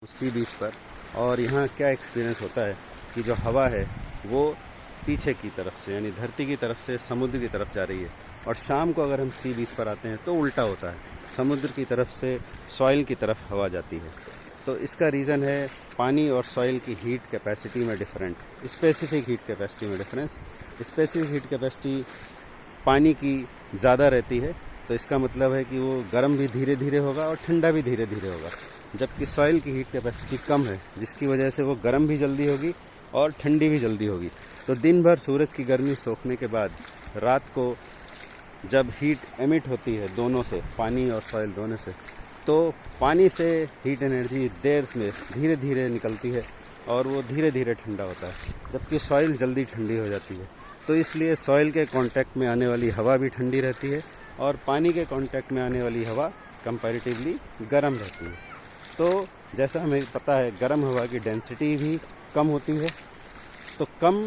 सी बीच पर। और यहाँ क्या एक्सपीरियंस होता है कि जो हवा है वो पीछे की तरफ से यानी धरती की तरफ से समुद्र की तरफ जा रही है, और शाम को अगर हम सी बीच पर आते हैं तो उल्टा होता है, समुद्र की तरफ से सॉइल की तरफ हवा जाती है। तो इसका रीज़न है पानी और सॉइल की हीट कैपेसिटी में स्पेसिफिक हीट कैपेसिटी में डिफरेंस। स्पेसिफिक हीट कैपेसिटी पानी की ज़्यादा रहती है, तो इसका मतलब है कि वो गर्म भी धीरे धीरे होगा और ठंडा भी धीरे धीरे होगा, जबकि सॉइल की हीट कैपेसिटी कम है, जिसकी वजह से वो गर्म भी जल्दी होगी और ठंडी भी जल्दी होगी। तो दिन भर सूरज की गर्मी सोखने के बाद रात को जब हीट एमिट होती है दोनों से, पानी और सॉइल दोनों से, तो पानी से हीट एनर्जी देर में धीरे धीरे निकलती है और वो धीरे धीरे ठंडा होता है, जबकि सॉइल जल्दी ठंडी हो जाती है। तो इसलिए सॉइल के कांटेक्ट में आने वाली हवा भी ठंडी रहती है और पानी के कांटेक्ट में आने वाली हवा कंपैरेटिवली गर्म रहती है। तो जैसा हमें पता है गर्म हवा की डेंसिटी भी कम होती है, तो कम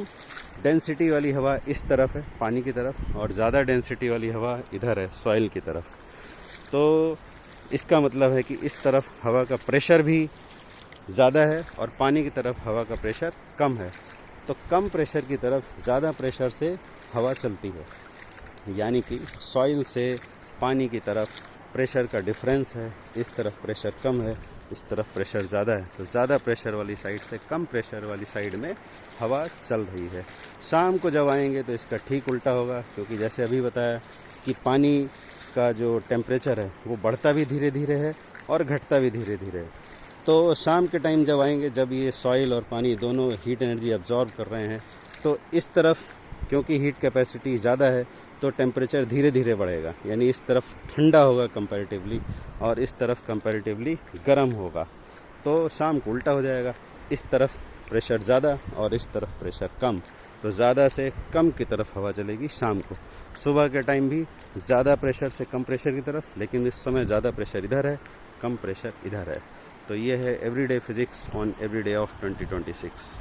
डेंसिटी वाली हवा इस तरफ है पानी की तरफ, और ज़्यादा डेंसिटी वाली हवा इधर है सॉइल की तरफ। तो इसका मतलब है कि इस तरफ हवा का प्रेशर भी ज़्यादा है और पानी की तरफ हवा का प्रेशर कम है। तो कम प्रेशर की तरफ ज़्यादा प्रेशर से हवा चलती है, यानी कि सॉइल से पानी की तरफ प्रेशर का डिफरेंस है। इस तरफ प्रेशर कम है, इस तरफ प्रेशर ज़्यादा है, तो ज़्यादा प्रेशर वाली साइड से कम प्रेशर वाली साइड में हवा चल रही है। शाम को जब आएंगे तो इसका ठीक उल्टा होगा, क्योंकि जैसे अभी बताया कि पानी का जो टेम्परेचर है वो बढ़ता भी धीरे धीरे है और घटता भी धीरे धीरे है। तो शाम के टाइम जब आएंगे, जब ये सॉइल और पानी दोनों हीट एनर्जी अब्जॉर्ब कर रहे हैं, तो इस तरफ क्योंकि हीट कैपेसिटी ज़्यादा है तो टेम्परेचर धीरे धीरे बढ़ेगा, यानी इस तरफ ठंडा होगा कंपैरेटिवली और इस तरफ कंपैरेटिवली गर्म होगा। तो शाम को उल्टा हो जाएगा, इस तरफ प्रेशर ज़्यादा और इस तरफ प्रेशर कम, तो ज़्यादा से कम की तरफ हवा चलेगी शाम को। सुबह के टाइम भी ज़्यादा प्रेशर से कम प्रेशर की तरफ, लेकिन इस समय ज़्यादा प्रेशर इधर है, कम प्रेशर इधर है। तो ये है everyday physics on everyday of 2026।